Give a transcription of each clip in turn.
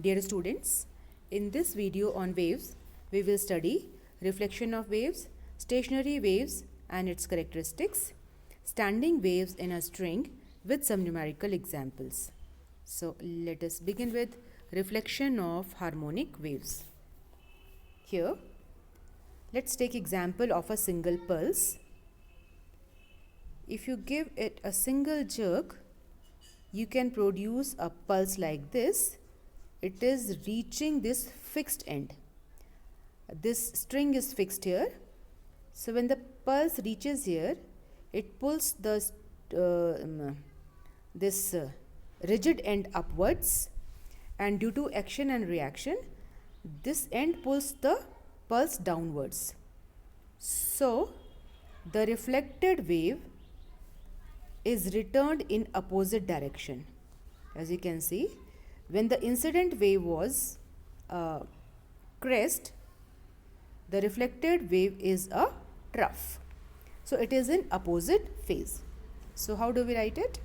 Dear students, in this video on waves, we will study reflection of waves, stationary waves and its characteristics, standing waves in a string with some numerical examples. So let us begin with reflection of harmonic waves. Here, let's take example of a single pulse. If you give it a single jerk, you can produce a pulse like this. It is reaching this fixed end. This string is fixed here. So when the pulse reaches here, it pulls this rigid end upwards, and due to action and reaction, this end pulls the pulse downwards. So the reflected wave is returned in opposite direction. As you can see, when the incident wave was crest, the reflected wave is a trough. So it is in opposite phase. So how do we write it?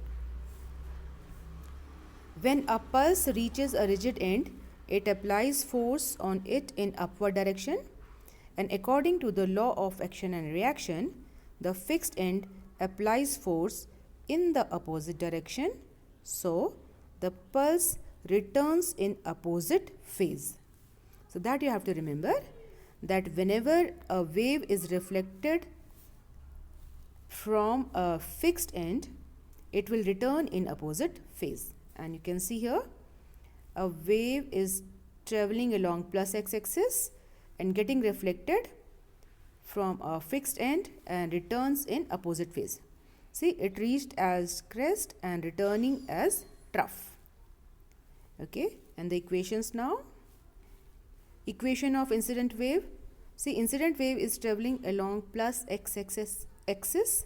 When a pulse reaches a rigid end, it applies force on it in upward direction, and according to the law of action and reaction, the fixed end applies force in the opposite direction. So the pulse returns in opposite phase. So that you have to remember, that whenever a wave is reflected from a fixed end, it will return in opposite phase. And you can see here, a wave is traveling along plus x-axis and getting reflected from a fixed end and returns in opposite phase. See, it reached as crest and returning as trough. Okay, and the equations now. Equation of incident wave. See, incident wave is traveling along plus x-axis.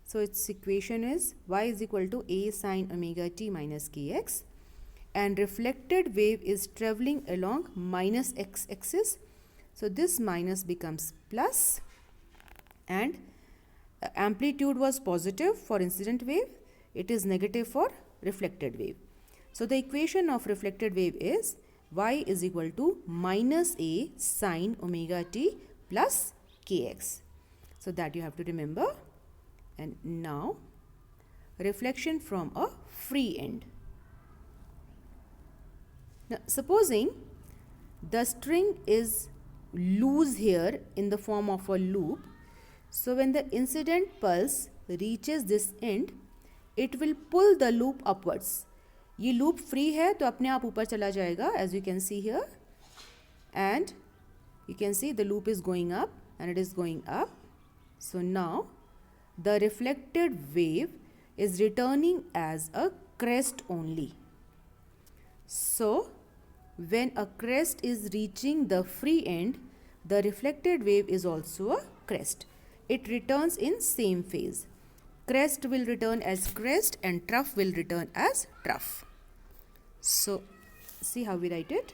So its equation is y is equal to a sine omega t minus kx. And reflected wave is traveling along minus x-axis. So this minus becomes plus, and amplitude was positive for incident wave. It is negative for reflected wave. So the equation of reflected wave is y is equal to minus a sine omega t plus kx. So that you have to remember. And now, reflection from a free end. Now, supposing the string is loose here in the form of a loop. So when the incident pulse reaches this end, it will pull the loop upwards. ये loop free है तो अपने आप ऊपर चला जाएगा, as you can see here, and you can see the loop is going up and it is going up. So now the reflected wave is returning as a crest only. So when a crest is reaching the free end, the reflected wave is also a crest. It returns in same phase. Crest will return as crest and trough will return as trough. So see how we write it.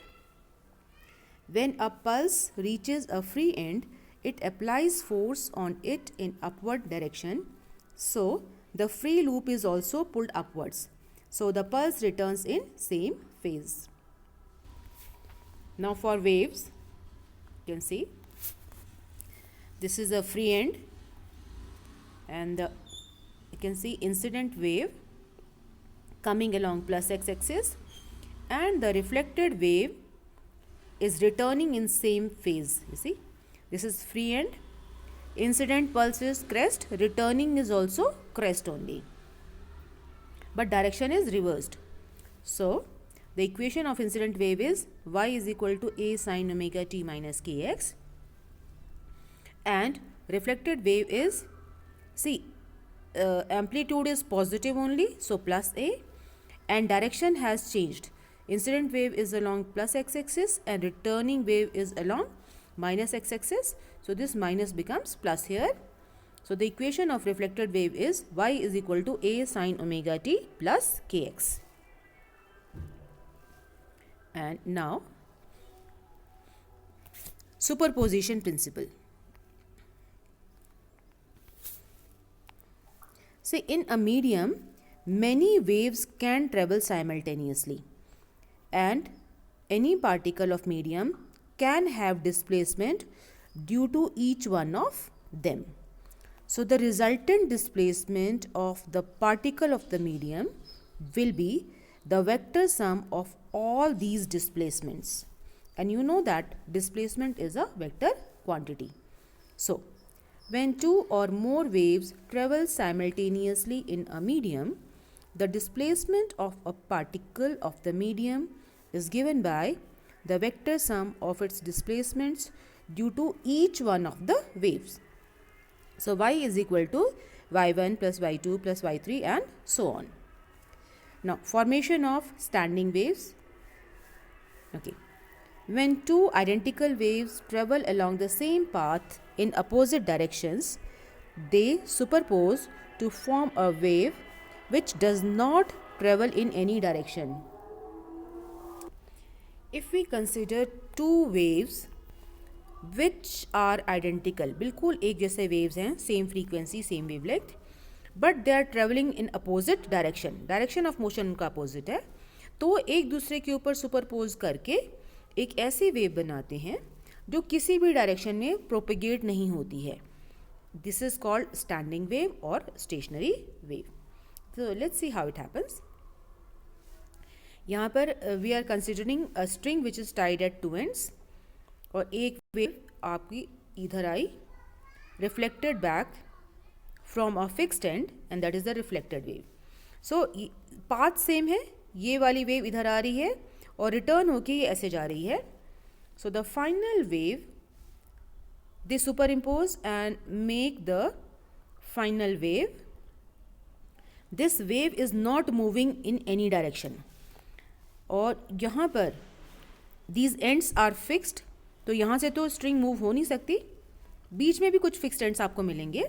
When a pulse reaches a free end, it applies force on it in upward direction. So the free loop is also pulled upwards. So the pulse returns in same phase. Now for waves, you can see this is a free end, and you can see incident wave coming along plus x-axis, and the reflected wave is returning in same phase. You see, this is free end, incident pulse is crest, returning is also crest only, but direction is reversed. So the equation of incident wave is y is equal to a sine omega t minus kx, and reflected wave is, see, amplitude is positive only, so plus a, and direction has changed. Incident wave is along plus x-axis and returning wave is along minus x-axis. So this minus becomes plus here. So the equation of reflected wave is y is equal to a sine omega t plus kx. And now, superposition principle. See, in a medium, many waves can travel simultaneously, and any particle of medium can have displacement due to each one of them. So the resultant displacement of the particle of the medium will be the vector sum of all these displacements. And you know that displacement is a vector quantity. So when two or more waves travel simultaneously in a medium, the displacement of a particle of the medium is given by the vector sum of its displacements due to each one of the waves. So y is equal to y1 plus y2 plus y3 and so on. Now formation of standing waves. Okay. When two identical waves travel along the same path in opposite directions, they superpose to form a wave which does not travel in any direction. If we consider two waves which are identical, बिल्कुल एक जैसे waves हैं, same frequency, same wavelength, but they are traveling in opposite direction. Direction of motion उनका opposite है, तो एक दूसरे के ऊपर superpose करके एक ऐसी wave बनाते हैं जो किसी भी डायरेक्शन में propagate नहीं होती है. This is called standing wave or stationary wave. So let's see how it happens. यहाँ पर we are considering a string which is tied at two ends और एक wave आपकी इधर आई reflected back from a fixed end and that is the reflected wave. So path same है, ये वाली wave इधर आ रही है और return होके ये ऐसे जा रही है. So the final wave they superimpose and make the final wave. This wave is not moving in any direction. और यहाँ पर these ends are fixed, तो यहाँ से तो string move हो नहीं सकती, बीच में भी कुछ fixed ends आपको मिलेंगे.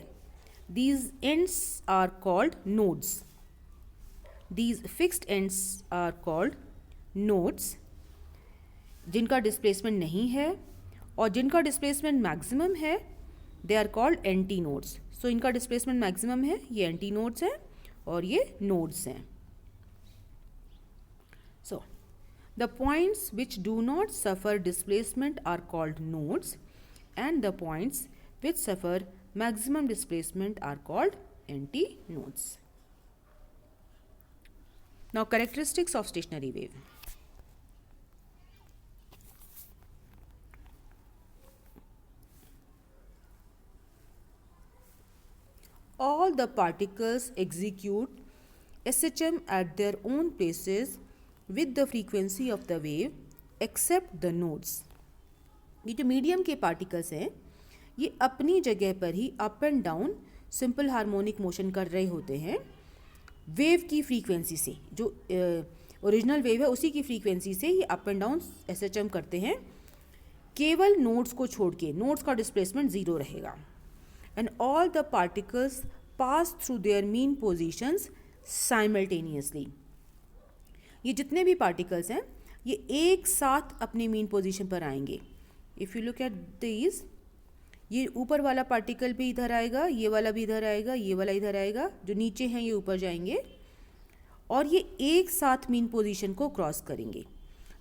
These ends are called nodes. These fixed ends are called nodes, जिनका displacement नहीं है और जिनका displacement maximum है, they are called anti nodes. So इनका displacement maximum है, ये anti nodes हैं और ये nodes हैं. So the points which do not suffer displacement are called nodes and the points which suffer maximum displacement are called anti-nodes. Now characteristics of stationary wave. All the particles execute SHM at their own places with the frequency of the wave except the nodes. ये जो medium के particles हैं ये अपनी जगह पर ही up and down simple harmonic motion कर रहे होते हैं वेव की फ्रीक्वेंसी से. जो ओरिजिनल वेव है उसी की फ्रीक्वेंसी से ये अप एंड डाउन SHM करते हैं, केवल नोड्स को छोड़ के. नोड्स का डिस्प्लेसमेंट ज़ीरो रहेगा. And all the particles pass through their mean positions simultaneously. ये जितने भी पार्टिकल्स हैं ये एक साथ अपने मीन पोजीशन पर आएंगे. If you look at this, ये ऊपर वाला पार्टिकल भी इधर आएगा, ये वाला भी इधर आएगा, ये वाला इधर आएगा, जो नीचे हैं ये ऊपर जाएंगे और ये एक साथ मीन पोजीशन को क्रॉस करेंगे.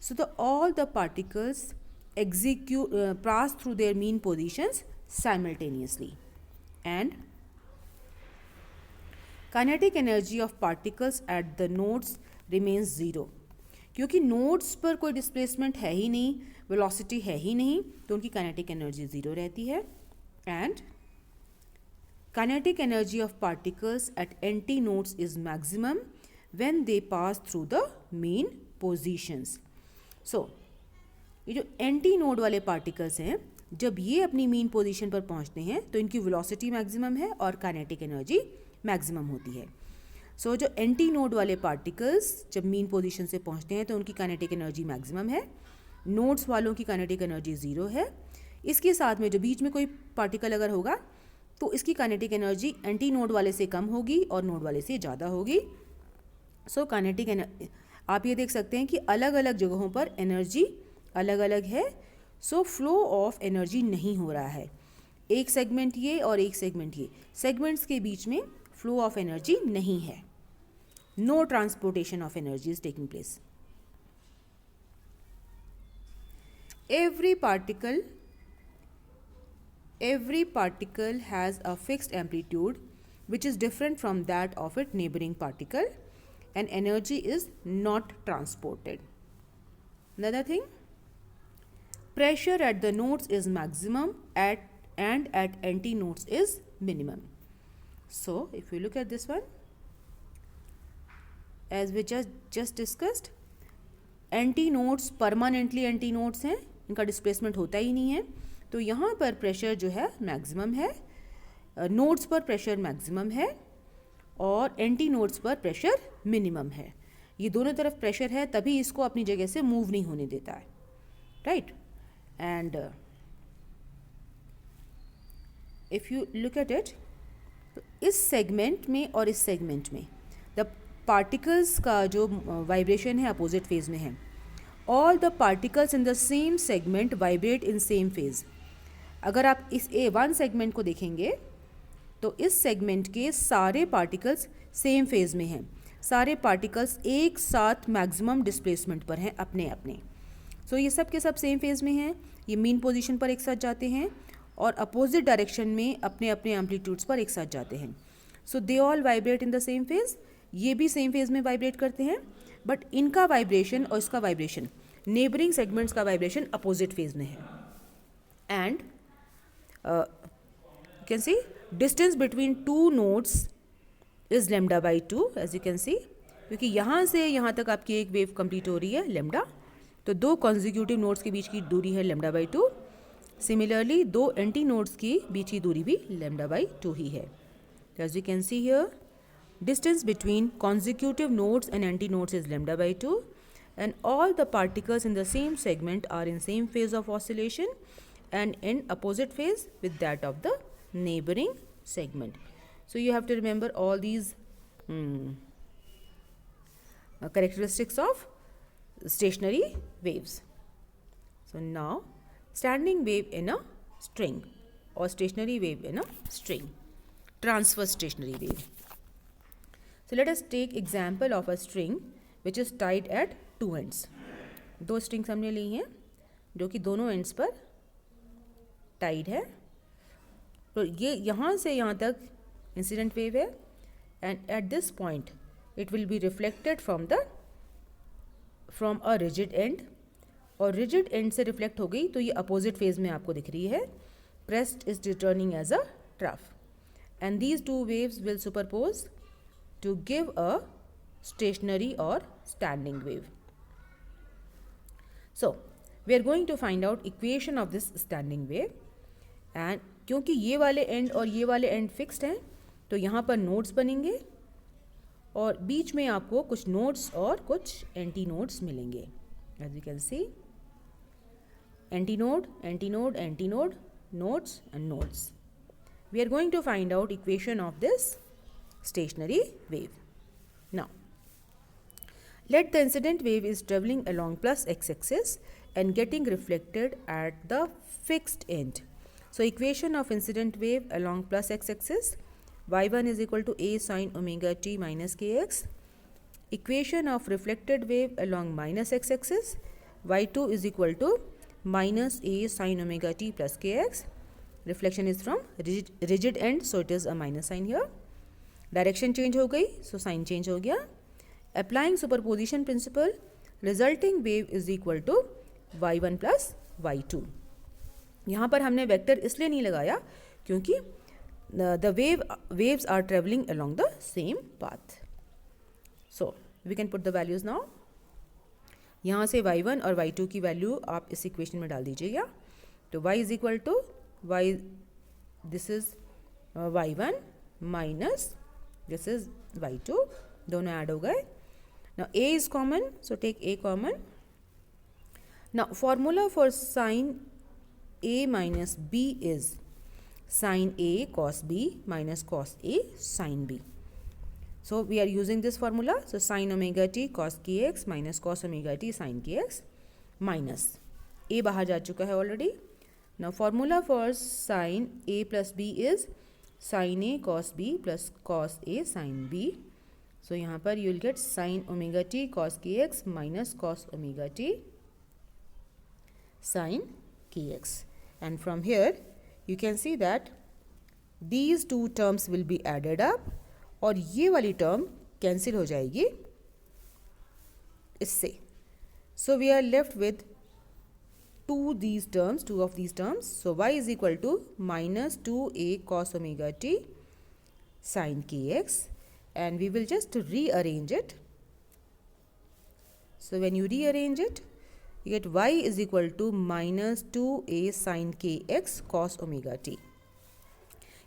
So the all the particles execute pass through their mean positions simultaneously. And kinetic energy of particles at the nodes remains zero. क्योंकि नोड्स पर कोई डिस्प्लेसमेंट है ही नहीं, वेलोसिटी है ही नहीं, तो उनकी काइनेटिक एनर्जी ज़ीरो रहती है. And kinetic energy of particles at antinodes is maximum when they pass through the mean positions. So ये जो एंटी नोड वाले पार्टिकल्स हैं जब ये अपनी मीन पोजीशन पर पहुंचते हैं तो इनकी वेलोसिटी मैक्सिमम है और काइनेटिक एनर्जी मैक्सिमम होती है. सो जो एंटी नोड वाले पार्टिकल्स जब मीन पोजीशन से पहुंचते हैं तो उनकी काइनेटिक एनर्जी मैक्सिमम है, नोड्स वालों की काइनेटिक एनर्जी ज़ीरो है. इसके साथ में जो बीच में कोई पार्टिकल अगर होगा तो इसकी काइनेटिक एनर्जी एंटी नोड वाले से कम होगी और नोड वाले से ज़्यादा होगी. सो काइनेटिक एनर्जी आप ये देख सकते हैं कि अलग अलग जगहों पर एनर्जी अलग अलग है. सो फ्लो ऑफ एनर्जी नहीं हो रहा है. एक सेगमेंट ये और एक सेगमेंट ये, सेगमेंट्स के बीच में फ्लो ऑफ एनर्जी नहीं है. No transportation of energy is taking place. every particle has a fixed amplitude which is different from that of its neighboring particle, and energy is not transported. Another thing, pressure at the nodes is maximum and at antinodes is minimum. So if you look at this one, as we just discussed, antinodes permanently antinodes हैं, इनका displacement होता ही नहीं है, तो यहाँ पर pressure जो है मैक्सिमम है, नोड्स पर प्रेशर मैक्सिमम है और एंटी नोड्स पर प्रेशर मिनिमम है. ये दोनों तरफ प्रेशर है, तभी इसको अपनी जगह से मूव नहीं होने देता है, right. And if you look at it, तो इस सेगमेंट में और इस सेगमेंट में द पार्टिकल्स का जो वाइब्रेशन है अपोजिट फेज में है. All the particles in the same segment vibrate in same phase. अगर आप इस A1 सेगमेंट को देखेंगे तो इस सेगमेंट के सारे पार्टिकल्स सेम फेज में हैं, सारे पार्टिकल्स एक साथ मैक्सिमम डिस्प्लेसमेंट पर हैं अपने अपने. सो ये सब के सब सेम फेज में हैं, ये मीन पोजीशन पर एक साथ जाते हैं और अपोजिट डायरेक्शन में अपने अपने एम्पलीट्यूड्स पर एक साथ जाते हैं. So they all vibrate in the same phase. ये भी सेम फेज में वाइब्रेट करते हैं, बट इनका वाइब्रेशन और इसका वाइब्रेशन, नेबरिंग सेगमेंट्स का वाइब्रेशन अपोजिट फेज में है. And you can see distance between two nodes is lambda by 2, as you can see, क्योंकि यहाँ से यहाँ तक आपकी एक वेव कंप्लीट हो रही है लैम्डा, तो दो कॉन्जिक्यूटिव नोड्स के बीच की दूरी है लैम्डा बाई 2. सिमिलरली दो एंटी नोड्स की बीच की दूरी भी लैम्डा बाई 2 ही है. As you can see here, distance between consecutive nodes and antinodes is lambda by 2, and all the particles in the same segment are in same phase of oscillation and in opposite phase with that of the neighboring segment. So you have to remember all these characteristics of stationary waves. So now, standing wave in a string or stationary wave in a string, transverse stationary wave. So let us take example of a string which is tied at two ends. दो strings हमने ली हैं जो कि दोनों ends पर tied है. तो ये यहाँ से यहाँ तक incident wave है, and at this point it will be reflected from a rigid end, और rigid end से reflect हो गई तो ये opposite phase में आपको दिख रही है. Crest is returning as a trough, and these two waves will superpose to give a stationary or standing wave. So we are going to find out equation of this standing wave, and क्योंकि ये वाले end और ये वाले end fixed हैं तो यहाँ पर nodes बनेंगे और बीच में आपको कुछ nodes और कुछ anti nodes मिलेंगे. As you can see, anti node, anti node, anti node, nodes and nodes. We are going to find out equation of this stationary wave. Now, let the incident wave is traveling along plus x-axis and getting reflected at the fixed end. So, equation of incident wave along plus x-axis, y1 is equal to a sin omega t minus kx. Equation of reflected wave along minus x-axis, y2 is equal to minus a sin omega t plus kx. Reflection is from rigid end, so it is a minus sign here. Direction change हो गई, so sign change हो गया. Applying superposition principle, resulting wave is equal to y1 plus y2. यहाँ पर हमने vector इसलिए नहीं लगाया क्योंकि the waves are travelling along the same path. So we can put the values now. यहाँ से y1 और y2 की वैल्यू आप इस इक्वेशन में डाल दीजिएगा. तो y is equal to y, this is y1 minus this is y2, दोनों ऐड हो गए. Now a is common, so take a common. Now formula for sin a minus b is sin a cos b minus cos a sin b. So we are using this formula. So sin omega t cos kx minus cos omega t sin kx minus a बाहर जा चुका है already. Now formula for sin a plus b is sin a cos b plus cos a sin b. So यहाँ पर you will get sin omega t cos kx minus cos omega t sine kx. And from here you can see that these two terms will be added up और ये वाली term cancel हो जाएगी इससे. So we are left with two of these terms. So y is equal to minus 2a cos omega t sine kx, and we will just rearrange it. So when you rearrange it, you get y is equal to minus 2a sine kx cos omega t.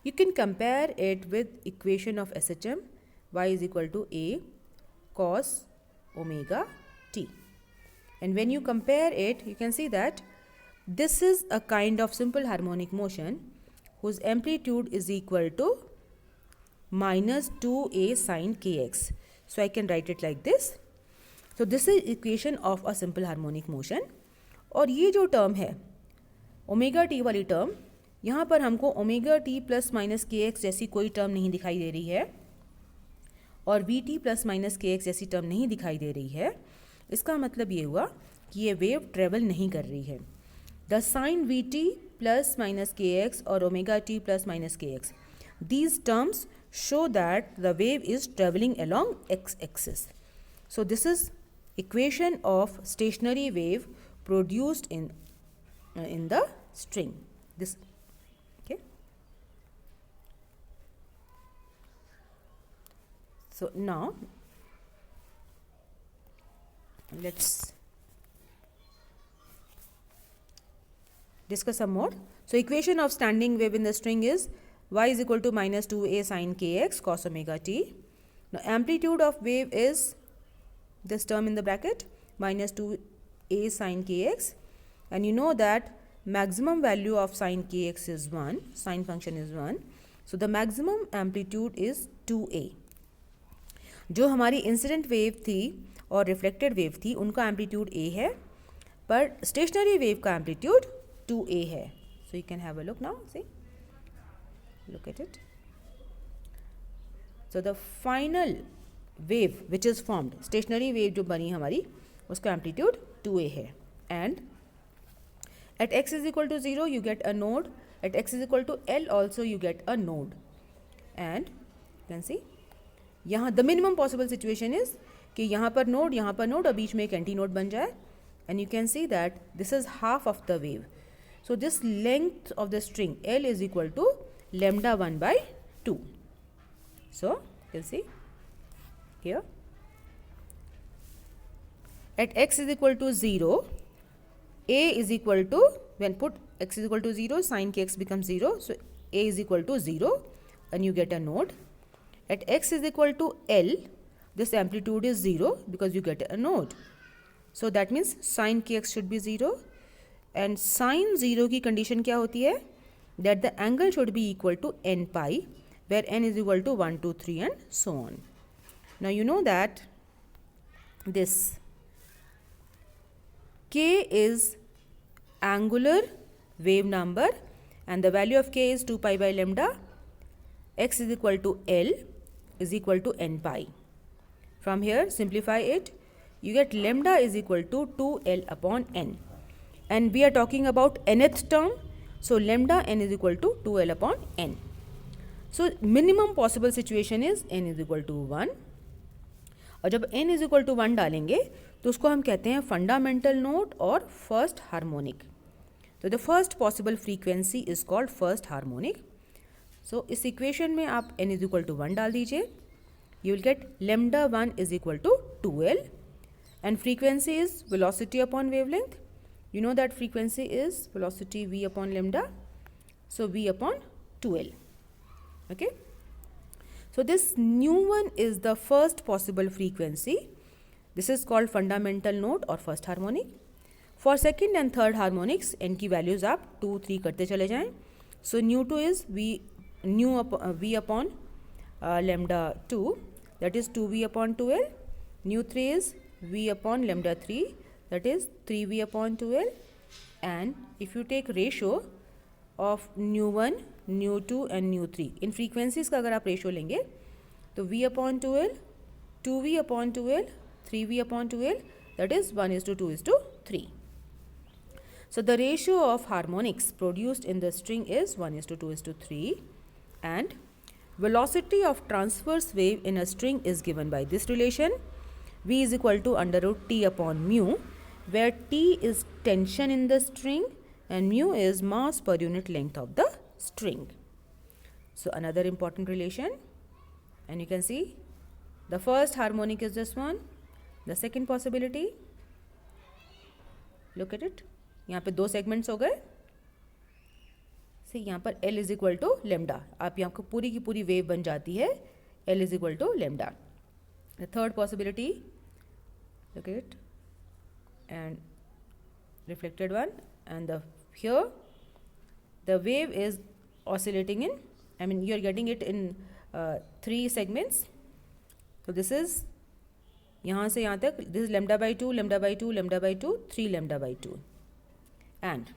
You can compare it with equation of SHM, y is equal to a cos omega t. And when you compare it, you can see that this is a kind of simple harmonic motion whose amplitude is equal to minus 2a sine kx. So I can write it like this. So this is equation of a simple harmonic motion. और ये जो term है omega T वाली term, यहाँ पर हमको omega T plus minus K x जैसी कोई टर्म नहीं दिखाई दे रही है और we T plus minus K x जैसी टर्म नहीं दिखाई दे रही है. इसका मतलब ये हुआ कि ये वेव ट्रेवल नहीं कर रही है. The sine V T plus minus K X और omega T plus minus K X, these terms show that the wave is traveling along x-axis. So this is equation of stationary wave produced in the string. This, okay. So now let's discuss some more. So equation of standing wave in the string is y is equal to minus 2a sine kx cos omega t. Now amplitude of wave is this term in the bracket minus 2a sine kx, and you know that maximum value of sine kx is 1, sine function is 1. So the maximum amplitude is 2a. जो हमारी incident wave थी और reflected wave थी उनका amplitude a है, पर stationary wave का amplitude 2a है. So you can have a look now, see, look at it. So the final wave which is formed, stationary wave जो बनी हमारी, उसका एम्पलीट्यूड 2a है. And at x is equal to 0 you get a node, at x is equal to L also you get a node. And you can see यहाँ the minimum possible situation is कि यहाँ पर node और बीच में एक anti node बन जाए. And you can see that this is half of the wave. So this length of the string L is equal to lambda 1 by 2. So you'll see here at x is equal to 0, a is equal to, when put x is equal to 0, sine kx becomes 0. So a is equal to 0 and you get a node. At x is equal to L, this amplitude is 0 because you get a node. So that means sine kx should be 0. And sine 0 की condition क्या होती है? That the angle should be equal to n pi, where n is equal to 1, 2, 3 and so on. Now you know that this k is angular wave number and the value of k is 2 pi by lambda. X is equal to L is equal to n pi. From here simplify it, you get lambda is equal to 2L upon n. And we are talking about nth term, so lambda n is equal to 2L upon n. So minimum possible situation is n is equal to 1. और जब n is equal to 1 डालेंगे तो उसको हम कहते हैं fundamental note और first harmonic. तो the first possible frequency is called first harmonic. So इस इक्वेशन में आप n इज इक्वल टू 1 डाल दीजिए, you will get lambda 1 is equal to 2L, and frequency is velocity upon wavelength. You know that frequency is velocity v upon lambda, so v upon 2L. Okay, so this new one is the first possible frequency. This is called fundamental node or first harmonic. For second and third harmonics n की values आप 2, 3 करते चले जाएं. So nu 2 is v upon lambda 2, that is 2v upon 2L. Nu 3 is v upon lambda 3, that is 3v upon 2L. And if you take ratio of nu 1, nu 2 and nu 3, in frequencies का अगर आप ratio लेंगे तो v upon 2L, 2v upon 2L, 3v upon 2L, that is 1:2:3. So the ratio of harmonics produced in the string is 1:2:3, and velocity of transverse wave in a string is given by this relation. V is equal to under root T upon mu, where T is tension in the string and mu is mass per unit length of the string. So another important relation, and you can see the first harmonic is this one. The second possibility, look at it, यहाँ पे 2 segments हो गए. से यहाँ पर L is equal to lambda, आप यहाँ को पूरी की पूरी wave बन जाती है L is equal to lambda. The third possibility, look at it, and reflected one, and here the wave is oscillating in, I mean you are getting it in 3 segments. So this is यहाँ से यहाँ तक, this is lambda by 2, lambda by 2, lambda by 2, 3 lambda by 2. And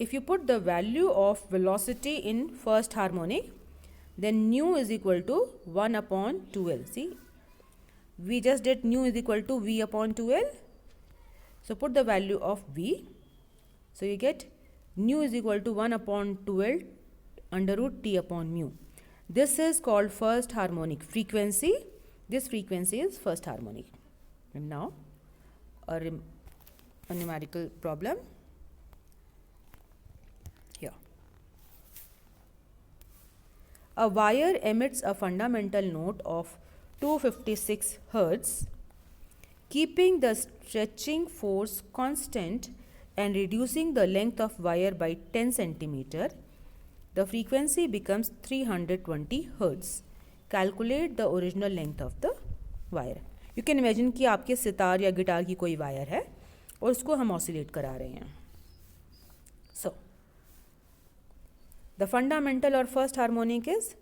if you put the value of velocity in first harmonic, then nu is equal to 1 upon 2L. See, we just did nu is equal to V upon 2L. So put the value of V. So you get nu is equal to 1 upon 2L under root T upon mu. This is called first harmonic frequency. This frequency is first harmonic. And now a numerical problem. Here, a wire emits a fundamental note of 256 Hz, keeping the stretching force constant and reducing the length of wire by 10 centimeter. The frequency becomes 320 Hz. Calculate the original length of the wire. You can imagine कि आपके सितार या guitar की कोई wire है और उसको हम oscillate करा रहे हैं. So the fundamental or first harmonic is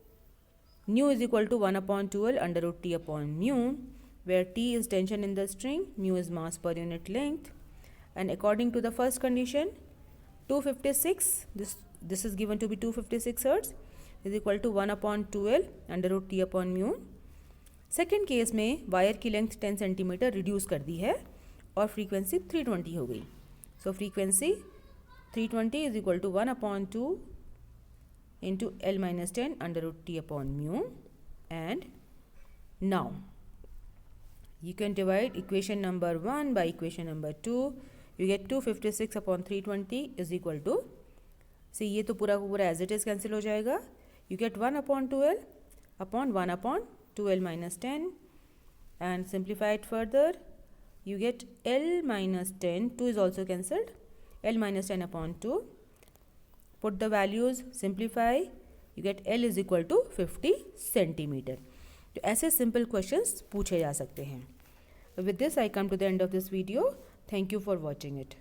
nu is equal to 1 upon 2L under root T upon mu, where T is tension in the string, mu is mass per unit length, and according to the first condition, 256, this is given to be 256 Hz, is equal to 1 upon 2L under root T upon mu. Second case में wire की length 10 centimetre reduce कर दी है और frequency 320 हो गई. So frequency 320 is equal to 1 upon 2 into L minus 10 under root T upon mu. And now you can divide equation number 1 by equation number 2. You get 256 upon 320 is equal to, see ये तो पूरा पूरा as it is cancel हो जाएगा. You get 1 upon 2L upon 1 upon 2L minus 10, and simplify it further. You get L minus 10, 2 is also cancelled, L minus 10 upon 2. Put the values, simplify, you get L is equal to 50 centimeter. तो ऐसे simple questions पूछे जा सकते हैं. With this I come to the end of this video. Thank you for watching it.